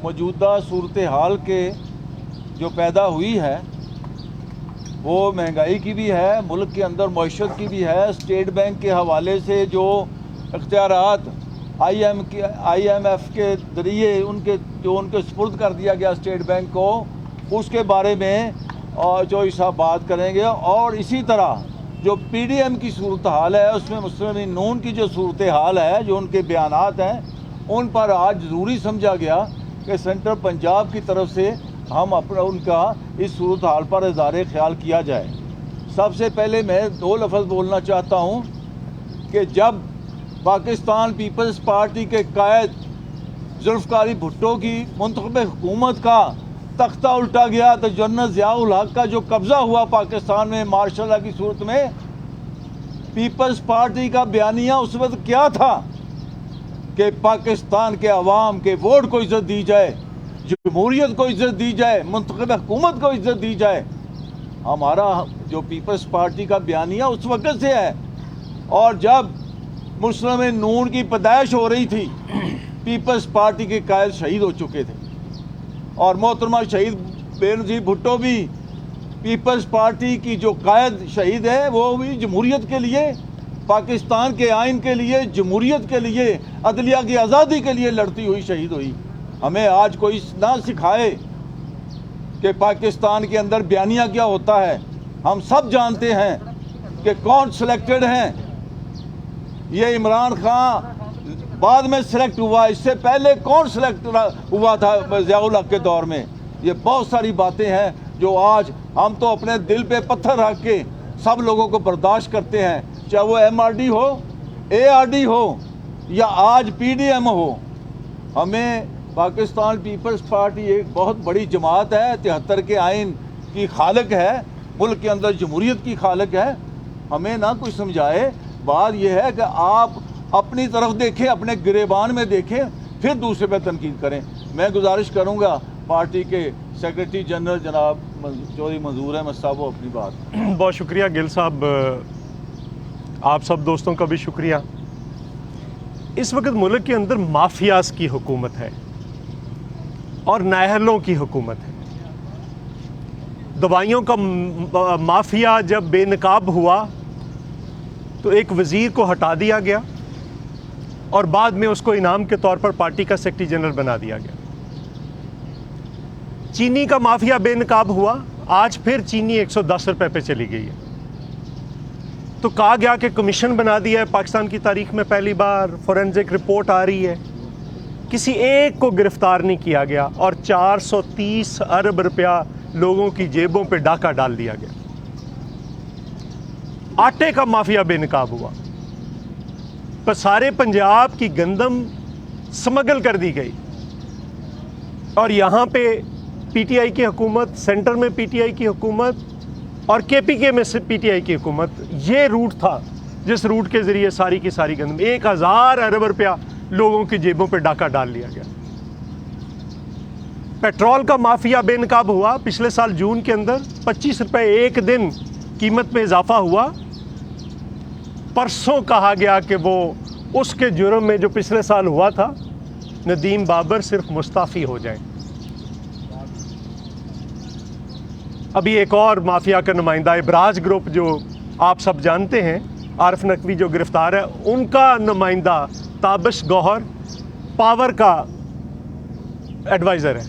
मौजूदा सूरत हाल के जो पैदा हुई है वो महंगाई की भी है, मुल्क के अंदर मईशत की भी है। स्टेट बैंक के हवाले से जो इख्तियारात IMF के ज़रिए उनके सुपुर्द कर दिया गया स्टेट बैंक को, उसके बारे में जो हिसाब बात करेंगे। और इसी तरह जो PDM की सूरत हाल है उसमें मुस्लिम लीग नून की जो सूरत हाल है, जो उनके बयानात हैं, उन पर आज ज़रूरी समझा गया कि सेंट्रल पंजाब की तरफ से हम अपना उनका इस सूरत हाल पर इज़हार ख्याल किया जाए। सबसे पहले मैं 2 लफ्ज़ बोलना चाहता हूँ कि जब पाकिस्तान पीपल्स पार्टी के कायद जुल्फ़िकार भुट्टो की मुंतखब हुकूमत का तख्ता उल्टा गया तो जनरल ज़ियाउल हक का जो कब्ज़ा हुआ पाकिस्तान में मार्शल लॉ की सूरत में, पीपल्स पार्टी का बयानिया उस वक्त क्या था कि पाकिस्तान के अवाम के वोट को इज़्ज़त दी जाए, जमहूरियत को इज़्ज़त दी जाए, मुंतखब हुकूमत को इज़्ज़त दी जाए। हमारा जो पीपल्स पार्टी का बयानिया उस वक्त से है। और जब मुस्लिम लीग नून की पैदाइश हो रही थी, पीपल्स पार्टी के कायद शहीद हो चुके थे और मोहतरमा शहीद बेनज़ीर भुट्टो भी पीपल्स पार्टी की जो कायद शहीद है, वो भी जमहूरियत के लिए, पाकिस्तान के आइन के लिए, जमहूरियत के लिए, अदलिया की आज़ादी के लिए लड़ती हुई शहीद हुई। हमें आज कोई ना सिखाए कि पाकिस्तान के अंदर बयानिया क्या होता है। हम सब जानते हैं कि कौन सिलेक्टेड हैं। ये इमरान खान बाद में सिलेक्ट हुआ, इससे पहले कौन सिलेक्ट हुआ था ज़ियाउल हक के दौर में। ये बहुत सारी बातें हैं जो आज हम तो अपने दिल पे पत्थर रख के सब लोगों को बर्दाश्त करते हैं, चाहे वो MRD हो, ARD हो या आज PDM हो। हमें पाकिस्तान पीपल्स पार्टी एक बहुत बड़ी जमात है, 73 के आइन की खालक है, मुल्क के अंदर जमहूरियत की खालक है। हमें ना कोई समझाए। बात यह है कि आप अपनी तरफ देखें, अपने गिरेबान में देखें, फिर दूसरे पे तनकीद करें। मैं गुजारिश करूंगा पार्टी के सेक्रेटरी जनरल जनाब चौधरी मंजूर अहमद साहब वो अपनी बात। बहुत शुक्रिया गिल साहब, आप सब दोस्तों का भी शुक्रिया। इस वक्त मुल्क के अंदर माफियाज की हुकूमत है और नाहलों की हुकूमत है। दवाइयों का माफिया जब बेनकाब हुआ तो एक वज़ीर को हटा दिया गया और बाद में उसको इनाम के तौर पर पार्टी का सेक्रेटरी जनरल बना दिया गया। चीनी का माफिया बेनकाब हुआ, आज फिर चीनी 110 रुपए पे चली गई है। तो कहा गया कि कमीशन बना दिया है, पाकिस्तान की तारीख में पहली बार फोरेंसिक रिपोर्ट आ रही है, किसी एक को गिरफ्तार नहीं किया गया और 430 अरब रुपया लोगों की जेबों पे डाका डाल दिया गया। आटे का माफिया बेनकाब हुआ, पर सारे पंजाब की गंदम स्मगल कर दी गई और यहाँ पे PTI की हुकूमत, सेंटर में PTI की हुकूमत और KPK में से PTI की हुकूमत, ये रूट था जिस रूट के ज़रिए सारी की सारी गंदम 1000 अरब रुपया लोगों की जेबों पे डाका डाल लिया गया। पेट्रोल का माफिया बेनकाब हुआ, पिछले साल जून के अंदर 25 रुपए एक दिन कीमत में इजाफा हुआ। परसों कहा गया कि वो उसके जुर्म में जो पिछले साल हुआ था, नदीम बाबर सिर्फ मुस्ताफ़ी हो जाए। अभी एक और माफिया का नुमाइंदा इब्राज ग्रुप, जो आप सब जानते हैं, आरिफ नकवी जो गिरफ्तार है, उनका नुमाइंदा ताबिश गौहर पावर का एडवाइज़र है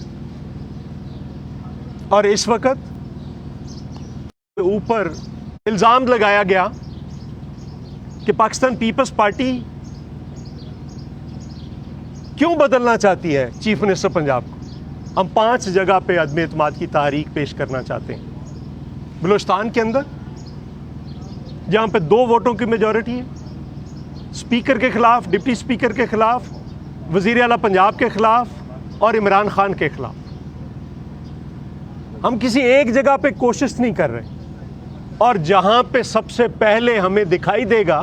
और इस वक्त ऊपर इल्ज़ाम लगाया गया कि पाकिस्तान पीपल्स पार्टी क्यों बदलना चाहती है चीफ मिनिस्टर पंजाब को। हम 5 जगह पे अदम एतमाद की तहरीक पेश करना चाहते हैं। बलूचिस्तान के अंदर जहाँ पे 2 वोटों की मेजॉरिटी है, स्पीकर के खिलाफ, डिप्टी स्पीकर के खिलाफ, वज़ीर आला पंजाब के खिलाफ और इमरान खान के खिलाफ। हम किसी एक जगह पे कोशिश नहीं कर रहे और जहाँ पे सबसे पहले हमें दिखाई देगा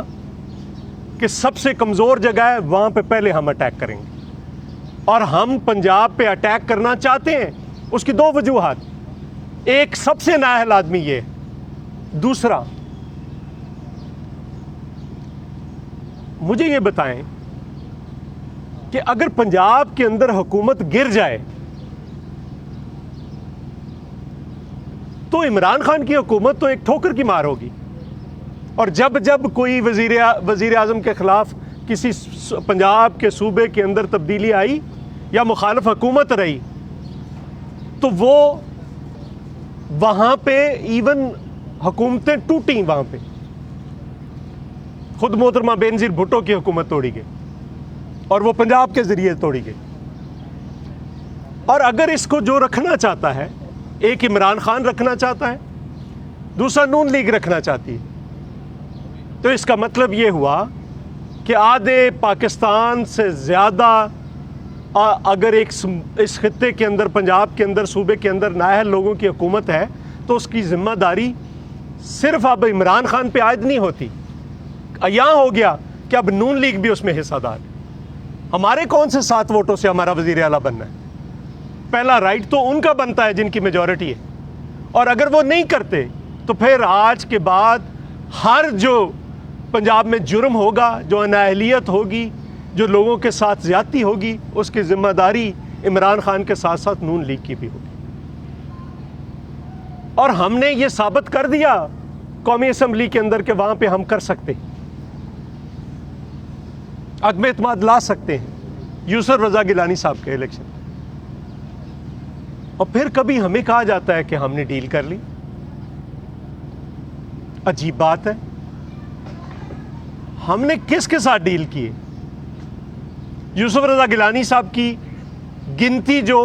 कि सबसे कमज़ोर जगह है, वहाँ पे पहले हम अटैक करेंगे। और हम पंजाब पे अटैक करना चाहते हैं, उसकी 2 वजूहात। एक, सबसे नाअहल आदमी ये, दूसरा मुझे ये बताएं कि अगर पंजाब के अंदर हुकूमत गिर जाए तो इमरान खान की हुकूमत तो एक ठोकर की मार होगी। और जब जब कोई वज़ीर आज़म के ख़िलाफ़ किसी पंजाब के सूबे के अंदर तब्दीली आई या मुखालिफ हुकूमत रही, तो वो वहाँ पे इवन हुकूमतें टूटी। वहाँ पे खुद मोहतरमा बेनज़ीर भुट्टो की हुकूमत तोड़ी गई और वो पंजाब के ज़रिए तोड़ी गई। और अगर इसको जो रखना चाहता है, एक इमरान खान रखना चाहता है, दूसरा नून लीग रखना चाहती है, तो इसका मतलब ये हुआ कि आधे पाकिस्तान से ज़्यादा अगर इस खित्ते के अंदर, पंजाब के अंदर, सूबे के अंदर नाअहल लोगों की हुकूमत है, तो उसकी ज़िम्मेदारी सिर्फ अब इमरान खान पे आयद नहीं होती। यहाँ हो गया कि अब नून लीग भी उसमें हिस्सादार है। हमारे कौन से 7 वोटों से हमारा वज़ीर आला बनना है? पहला राइट तो उनका बनता है जिनकी मेजॉरिटी है, और अगर वो नहीं करते तो फिर आज के बाद हर जो पंजाब में जुर्म होगा, जो अनाहलियत होगी, जो लोगों के साथ ज़्यादती होगी, उसकी ज़िम्मेदारी इमरान खान के साथ साथ नून लीग की भी होगी। और हमने ये साबित कर दिया कौमी असम्बली के अंदर कि वहाँ पे हम कर सकते हैं, अदम एतमाद ला सकते हैं यूसुफ रज़ा गिलानी साहब के इलेक्शन। और फिर कभी हमें कहा जाता है कि हमने डील कर ली। अजीब बात है, हमने किसके साथ डील की है? यूसुफ रज़ा गिलानी साहब की गिनती जो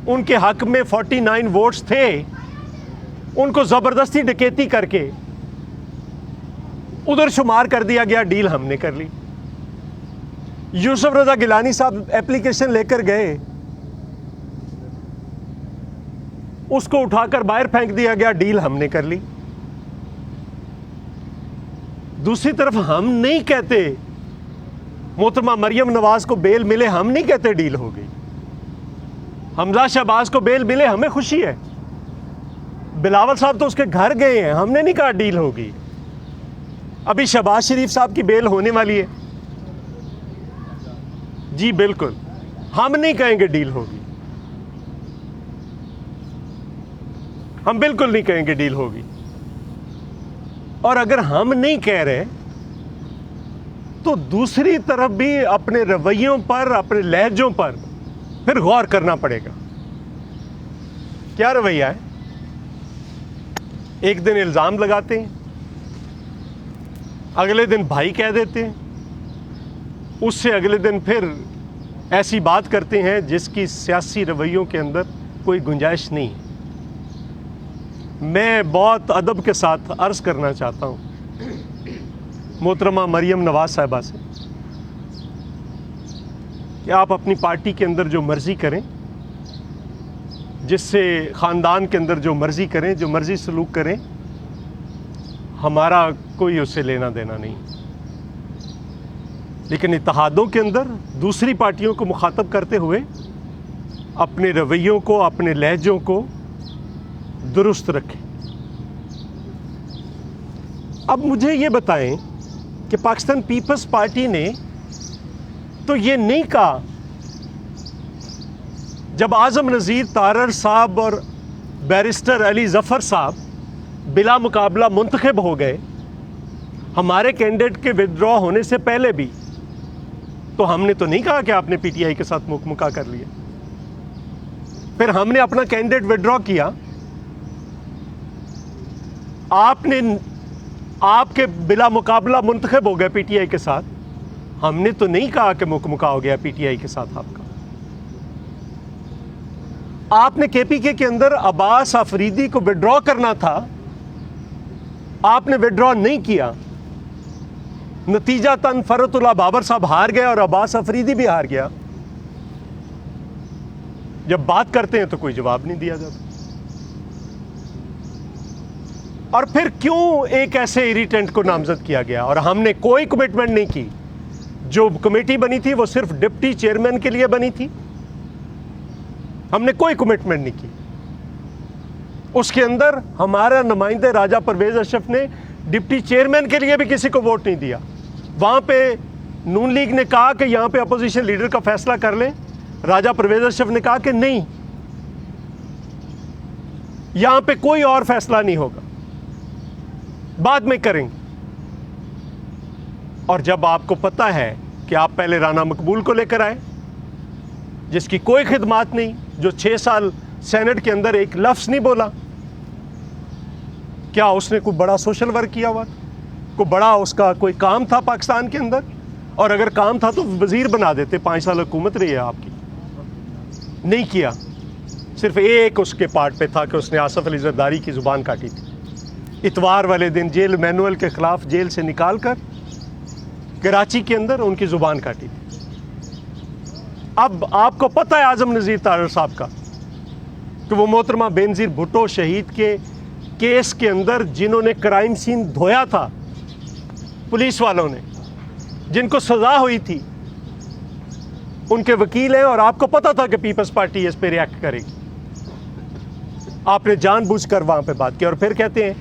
उनके हक में 49 वोट्स थे, उनको ज़बरदस्ती डकैती करके उधर शुमार कर दिया गया, डील हमने कर ली। यूसुफ रज़ा गिलानी साहब एप्लीकेशन लेकर गए, उसको उठाकर बाहर फेंक दिया गया, डील हमने कर ली। दूसरी तरफ हम नहीं कहते मोहतरमा मरियम नवाज को बेल मिले, हम नहीं कहते डील हो गई। हमजा शहबाज को बेल मिले, हमें खुशी है। बिलावल साहब तो उसके घर गए हैं, हमने नहीं कहा डील होगी। अभी शहबाज शरीफ साहब की बेल होने वाली है, जी बिल्कुल, हम नहीं कहेंगे डील होगी, हम बिल्कुल नहीं कहेंगे डील होगी। और अगर हम नहीं कह रहे तो दूसरी तरफ भी अपने रवैयों पर, अपने लहजों पर फिर गौर करना पड़ेगा। क्या रवैया है? एक दिन इल्ज़ाम लगाते हैं, अगले दिन भाई कह देते हैं, उससे अगले दिन फिर ऐसी बात करते हैं जिसकी सियासी रवैयों के अंदर कोई गुंजाइश नहीं है। मैं बहुत अदब के साथ अर्ज़ करना चाहता हूँ मोहतरमा मरियम नवाज साहिबा से कि आप अपनी पार्टी के अंदर जो मर्ज़ी करें, जिससे ख़ानदान के अंदर जो मर्ज़ी करें, जो मर्ज़ी सलूक करें, हमारा कोई उससे लेना देना नहीं। लेकिन इत्तेहादों के अंदर दूसरी पार्टियों को मुखातब करते हुए अपने रवैयों को, अपने लहजों को दुरुस्त रखें। अब मुझे ये बताएं कि पाकिस्तान पीपल्स पार्टी ने तो ये नहीं कहा, जब आज़म नज़ीर तारर साहब और बैरिस्टर अली ज़फ़र साहब बिला मुकाबला मुंतखब हो गए हमारे कैंडिडेट के विदड्रॉ होने से पहले भी, तो हमने तो नहीं कहा कि आपने पीटीआई के साथ मुकमुका कर लिया। फिर हमने अपना कैंडिडेट विदड्रॉ किया, आपके बिला मुकाबला मुंतखब हो गए पीटीआई के साथ, हमने तो नहीं कहा कि मुकमुका हो गया पीटीआई के साथ आपका। आपने केपीके के अंदर अब्बास अफरीदी को विड्रॉ करना था, आपने विड्रॉ नहीं किया, नतीजातन फरतुल्लाह बाबर साहब हार गए और अब्बास अफरीदी भी हार गया। जब बात करते हैं तो कोई जवाब नहीं दिया जाता। और फिर क्यों एक ऐसे इरिटेंट को नामजद किया गया? और हमने कोई कमिटमेंट नहीं की। जो कमेटी बनी थी वो सिर्फ डिप्टी चेयरमैन के लिए बनी थी, हमने कोई कमिटमेंट नहीं की। उसके अंदर हमारा नुमाइंदे राजा परवेज अशरफ ने डिप्टी चेयरमैन के लिए भी किसी को वोट नहीं दिया। वहाँ पे नून लीग ने कहा कि यहाँ पे अपोजिशन लीडर का फैसला कर लें, राजा परवेज अशरफ ने कहा कि नहीं। यहां पे कोई और फैसला नहीं होगा, बाद में करेंगे। और जब आपको पता है कि आप पहले राना मकबूल को लेकर आए, जिसकी कोई खिदमात नहीं, जो 6 साल सेनेट के अंदर एक लफ्ज नहीं बोला, क्या उसने कोई बड़ा सोशल वर्क किया हुआ, कोई बड़ा उसका कोई काम था पाकिस्तान के अंदर? और अगर काम था तो वजीर बना देते, 5 साल हुकूमत रही है आपकी। नहीं किया, सिर्फ एक उसके पार्ट पे था कि उसने आसफ अली जरदारी की ज़ुबान काटी थी। इतवार वाले दिन जेल मैनुअल के ख़िलाफ़ जेल से निकाल कर कराची के अंदर उनकी ज़ुबान काटी थी। अब आपको पता है आज़म नज़ीर तारड़ साहब का कि वो मोहतरमा बेनज़ीर भुट्टो शहीद के केस के अंदर जिन्होंने क्राइम सीन धोया था, पुलिस वालों ने, जिनको सज़ा हुई थी, उनके वकील हैं। और आपको पता था कि पीपल्स पार्टी इस पर रिएक्ट करेगी। आपने जानबूझकर वहां पे बात की और फिर कहते हैं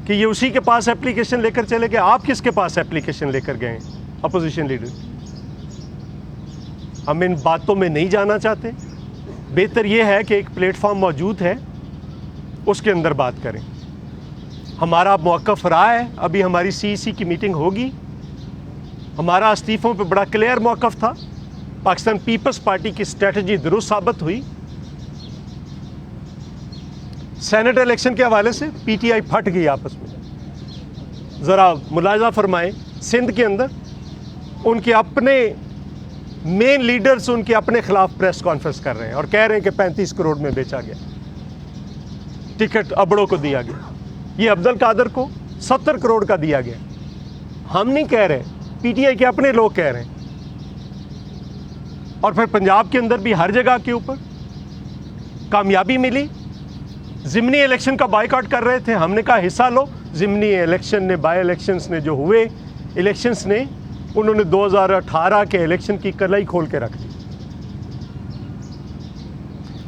कि ये उसी के पास एप्लीकेशन लेकर चले गए। आप किसके पास एप्लीकेशन लेकर गए अपोजिशन लीडर? हम इन बातों में नहीं जाना चाहते। बेहतर यह है कि एक प्लेटफॉर्म मौजूद है, उसके अंदर बात करें। हमारा मौक़िफ़ रहा है, अभी हमारी CEC की मीटिंग होगी। हमारा इस्तीफ़ों पे बड़ा क्लियर मौक़िफ़ था। पाकिस्तान पीपल्स पार्टी की स्ट्रेटजी दुरुस्त साबित हुई। सेनेट इलेक्शन के हवाले से PTI फट गई आपस में। ज़रा मुलाजा फरमाएं, सिंध के अंदर उनके अपने मेन लीडर्स उनके अपने खिलाफ प्रेस कॉन्फ्रेंस कर रहे हैं और कह रहे हैं कि 35 करोड़ में बेचा गया, टिकट अबड़ों को दिया गया। ये अब्दुल कादर को 70 करोड़ का दिया गया। हम नहीं कह रहे, PTI के अपने लोग कह रहे हैं। और फिर पंजाब के अंदर भी हर जगह के ऊपर कामयाबी मिली। ज़िमनी इलेक्शन का बायकॉट कर रहे थे, हमने कहा हिस्सा लो। ज़िमनी इलेक्शन ने, बाई इलेक्शंस ने जो हुए इलेक्शंस ने, उन्होंने 2018 के इलेक्शन की कलाई खोल के रख दी।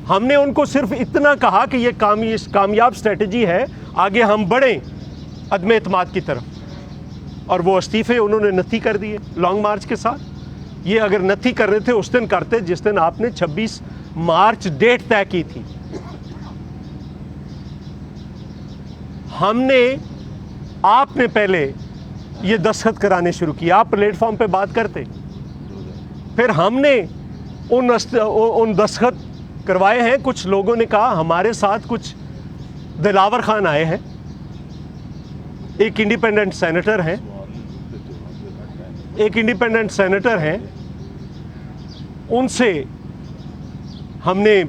हमने उनको सिर्फ इतना कहा कि ये कामयाब स्ट्रेटजी है, आगे हम बढ़ें अदम एतमाद की तरफ। और वो इस्तीफ़े उन्होंने नथी कर दिए लॉन्ग मार्च के साथ। ये अगर नथी कर रहे थे उस दिन करते जिस दिन आपने 26 मार्च डेट तय की थी। आपने पहले ये दस्तखत कराने शुरू किया, आप प्लेटफॉर्म पे बात करते, फिर हमने उन दस्तखत करवाए हैं। कुछ लोगों ने कहा हमारे साथ कुछ दिलावर खान आए हैं, एक इंडिपेंडेंट सेनेटर हैं, उनसे हमने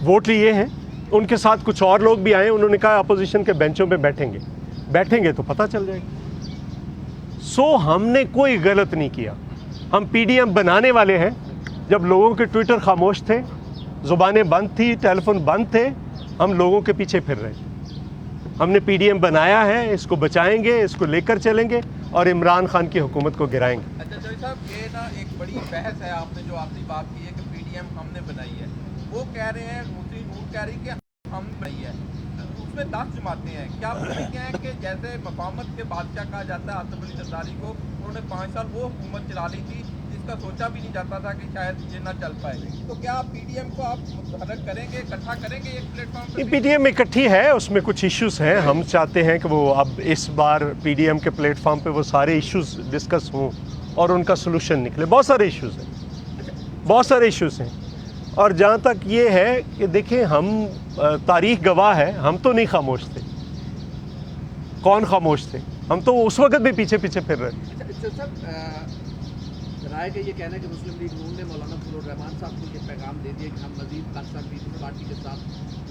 वोट लिए हैं। उनके साथ कुछ और लोग भी आए, उन्होंने कहा अपोजिशन के बेंचों पे बैठेंगे तो पता चल जाएगा। सो हमने कोई गलत नहीं किया। हम PDM बनाने वाले हैं। जब लोगों के ट्विटर खामोश थे, ज़ुबानें बंद थी, टेलीफोन बंद थे, हम लोगों के पीछे फिर रहे। हमने PDM बनाया है, इसको बचाएंगे, इसको लेकर चलेंगे और इमरान खान की हुकूमत को गिराएंगे। अच्छा जोई साहब, ये ना एक बड़ी बहस है। आपने जो आखिरी बात की है कि PDM हमने बनाई है, वो कह रहे हैं, दूसरी नूर कह रही कि हम बनाई है। उसमें 10 जमातें हैं। क्या आप क्या हैं कि जैसे मकामत के बादशाह कहा जाता है आसफ अली जरदारी को, उन्होंने 5 साल वो हुकूमत चला ली थी जिसका सोचा भी नहीं जाता था कि शायद ये ना चल पाए। तो क्या आप PDM को आप मुतहर्रिक करेंगे, इकट्ठा करेंगे एक प्लेटफॉर्म पर? PDM इकट्ठी है, उसमें कुछ इश्यूज हैं। हम चाहते हैं कि वो अब इस बार PDM के प्लेटफॉर्म पे वो सारे इश्यूज डिस्कस हों और उनका सोल्यूशन निकले। बहुत सारे इश्यूज हैं। और जहाँ तक ये है कि देखें, हम तारीख गवाह है, हम तो नहीं खामोश थे। कौन खामोश थे? हम तो उस वक्त भी पीछे फिर रहे। राय का ये कहना है कि मुस्लिम लीग नून ने मौलाना फजल रहमान साहब को ये पैगाम दे दिया कि हम मजीद पाकिस्तान पीपल्स पार्टी के साथ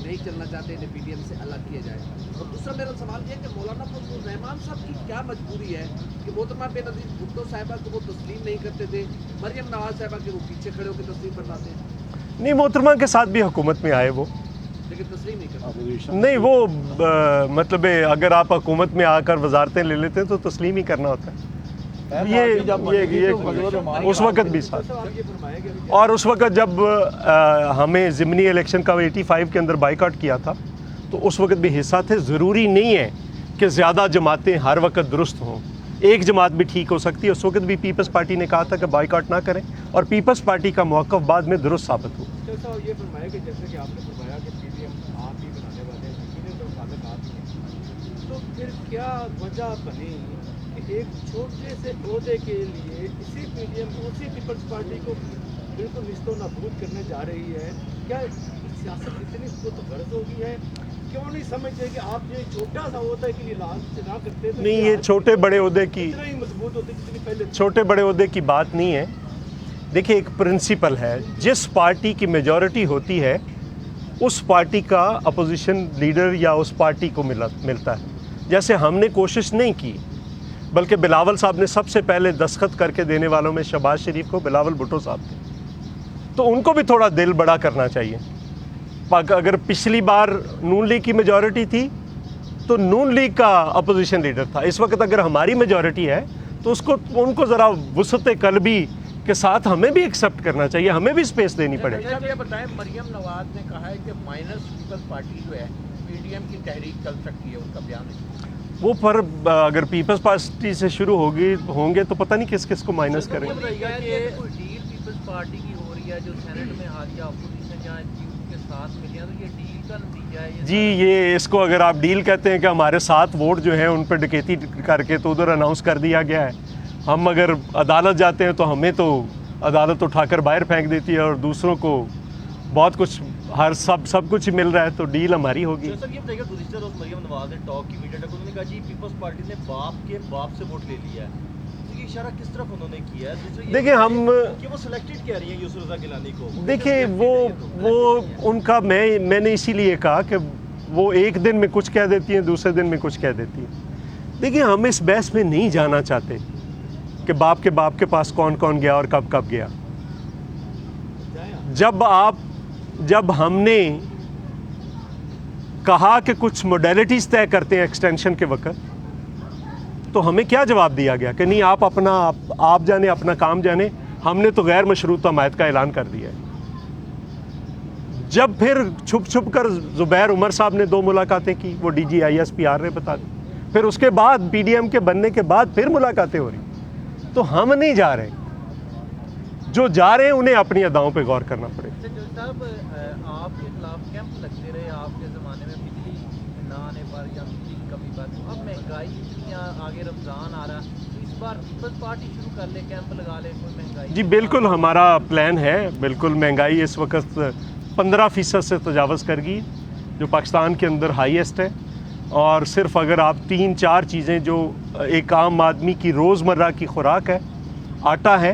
नहीं चलना चाहते, इन्हें PDM से अलग किया जाए। और दूसरा मेरा सवाल ये है कि मौलाना फजल रहमान साहब की क्या मजबूरी है कि मोहतरमा बेनज़ीर भुट्टो साहिबा को वो तस्लीम नहीं करते थे, मरियम नवाज साहिबा के वो पीछे खड़े होकर तस्लीम करवाते हैं? नहीं, मोहतरमा के साथ भी हुकूमत में आए वो, लेकिन तस्लीम नहीं करते। नहीं वो मतलब अगर आप हुकूमत में आकर वजारतें ले लेते हैं तो तस्लीम ही करना होता है। ये उस वक्त भी साथ। और उस वक्त जब हमें ज़िमनी इलेक्शन का 85 के अंदर बाइकआउट किया था तो उस वक्त भी हिस्सा थे। ज़रूरी नहीं है कि ज़्यादा जमातें हर वक्त दुरुस्त हों। एक जमात भी ठीक हो सकती है। उस वक्त भी पीपल्स पार्टी ने कहा था कि बाइकआउट ना करें और पीपल्स पार्टी का मौक़िफ़ बाद में दुरुस्त साबित हुआ। तो ये फरमाया कि जैसे कि आपने फरमाया कि पीडीएम आप ही बनाने वाले हैं, किसी तो मुताबिक आप ही हैं, तो फिर क्या वजह बनी कि एक छोटे से ओहदे के लिए इसी पीडीएम उसी पीपल्स पार्टी को बिल्कुल निस्तो नाबूद करने जा रही है? क्या सियासत इतनी खुदगर्ज हो गई है? क्यों नहीं समझते कि आप ये छोटा सा ओहदा के लिए लालच ना करते तो नहीं, ये छोटे बड़े ओहदे की इतना ही मजबूत होते जितनी पहले छोटे बड़े ओहदे की बात नहीं है। देखिए, एक प्रिंसिपल है, जिस पार्टी की मेजॉरिटी होती है उस पार्टी का अपोजिशन लीडर या उस पार्टी को मिलता है। जैसे हमने कोशिश नहीं की, बल्कि बिलावल साहब ने सबसे पहले दस्तखत करके देने वालों में शहबाज शरीफ को बिलावल भुट्टो साहब थे, तो उनको भी थोड़ा दिल बड़ा करना चाहिए। अगर पिछली बार नून लीग की मेजॉरिटी थी तो नून लीग का अपोजिशन लीडर था। इस वक्त अगर हमारी मेजॉरिटी है तो उनको ज़रा वुसअत कल्बी के साथ हमें भी एक्सेप्ट करना चाहिए, हमें भी स्पेस देनी पड़ेगी। अच्छा, ये बताएं, मरियम नवाज ने कहा है कि माइनस पीपल्स पार्टी जो है पीडीएम की तहरीक चल सकती है, उनका बयान है। वो पर अगर पीपल्स पार्टी से शुरू होंगे तो पता नहीं किस किस को माइनस करेंगे। कोई डील पीपल्स पार्टी की हो रही है जो सेनेट में हालिया अपोजिशन जहाँ के साथ मिली है, तो ये डील का नतीजा है जी। ये इसको अगर आप डील कहते हैं कि हमारे 7 वोट जो हैं उन पर डकैती करके तो उधर अनाउंस कर दिया गया है। हम अगर अदालत जाते हैं तो हमें तो अदालत उठाकर बाहर फेंक देती है और दूसरों को बहुत कुछ सब कुछ मिल रहा है, तो डील हमारी होगी। सर, ये बताइएगा, गुज़िश्ता रोज़ मरियम नवाज ने टॉक की मीडिया तक उन्होंने कहा जी पीपल्स पार्टी ने बाप के बाप से वोट ले लिया है। तो ये इशारा किस तरफ उन्होंने किया है? दूसरा देखिए, हम कि वो सिलेक्टेड कह रही हैं यूसुफ रज़ा गिलानी को। देखिए, वो उनका मैंने इसीलिए कहा कि वो एक दिन में कुछ कह देती हैं, दूसरे दिन में कुछ कह देती हैं। देखिए, हम इस बहस में नहीं जाना चाहते कि बाप के पास कौन कौन गया और कब कब गया। जब हमने कहा कि कुछ मोडेलिटीज़ तय करते हैं एक्सटेंशन के वक्त, तो हमें क्या जवाब दिया गया कि नहीं, आप जाने, अपना काम जाने, हमने तो गैर मशरूत हमायत का ऐलान कर दिया है। जब फिर छुप कर ज़ुबैर उमर साहब ने 2 मुलाकातें की, वो DGISPR ने बता दी, फिर उसके बाद PDM के बनने के बाद फिर मुलाकातें हो रही। तो हम नहीं जा रहे, जो जा रहे हैं उन्हें अपनी अदाओं पे गौर करना पड़ेगा। साहब, आपके खिलाफ कैंप लगते रहे आपके ज़माने में बिजली ना आने पर या बिजली की कमी पर, तो अब महंगाई इतनी आगे रमज़ान आ रहा, तो इस बार पीपल्स पार्टी शुरू कर ले, कैंप लगा ले, कोई महंगाई। जी बिल्कुल, हमारा प्लान है। बिल्कुल, महंगाई इस वक्त 15% से तजावज़ कर गई, जो पाकिस्तान के अंदर हाईएस्ट है। और सिर्फ अगर आप 3-4 चीज़ें जो एक आम आदमी की रोज़मर्रा की खुराक है, आटा है,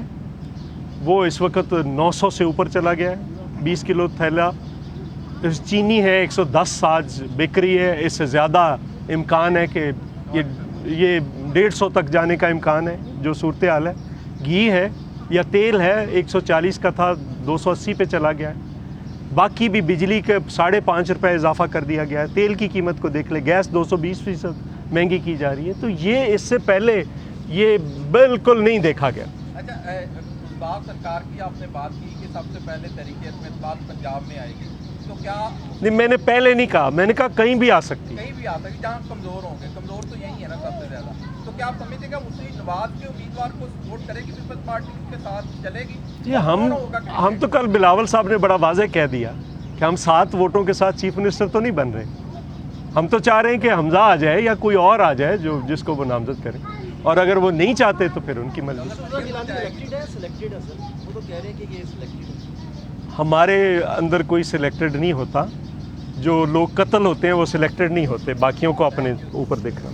वो इस वक्त 900 से ऊपर चला गया है, 20 किलो थैला। चीनी है 110 आज बिक रही है, इससे ज़्यादा इम्कान है कि ये 150 तक जाने का इम्कान है, जो सूरत हाल है। घी है या तेल है 140 का था, 280 पे चला गया है। बाकी भी बिजली के 5.5 रुपये इजाफा कर दिया गया है। तेल की कीमत को देख ले, गैस 220% महंगी की जा रही है। तो ये इससे पहले ये बिल्कुल नहीं देखा गया। अच्छा, बात सरकार की आपने बात की कि सबसे पहले तरीके इसमें बात पंजाब में आएगी, तो क्या नहीं, मैंने पहले नहीं कहा, मैंने कहा कहीं भी आ सकती, कहीं भी आ सकती, जहाँ कमज़ोर होंगे, कमज़ोर तो यही है ना सबसे ज़्यादा। तो क्या आप समझते हैं मुस्लिम नवाज के उम्मीदवार को सपोर्ट करेगी पीपल्स पार्टी, उसके साथ चलेगी? जी हम तो कल बिलावल साहब ने बड़ा वाज़ेह कह दिया कि हम 7 वोटों के साथ चीफ मिनिस्टर तो नहीं बन रहे। हम तो चाह रहे हैं कि हमजा आ जाए या कोई और आ जाए जो जिसको वो नामजद करे, और अगर वो नहीं चाहते तो फिर उनकी मर्जी। हमारे अंदर कोई सिलेक्टेड नहीं होता, जो लोग कत्ल होते हैं वो सिलेक्टेड नहीं होते, बाकियों को अपने ऊपर देखना।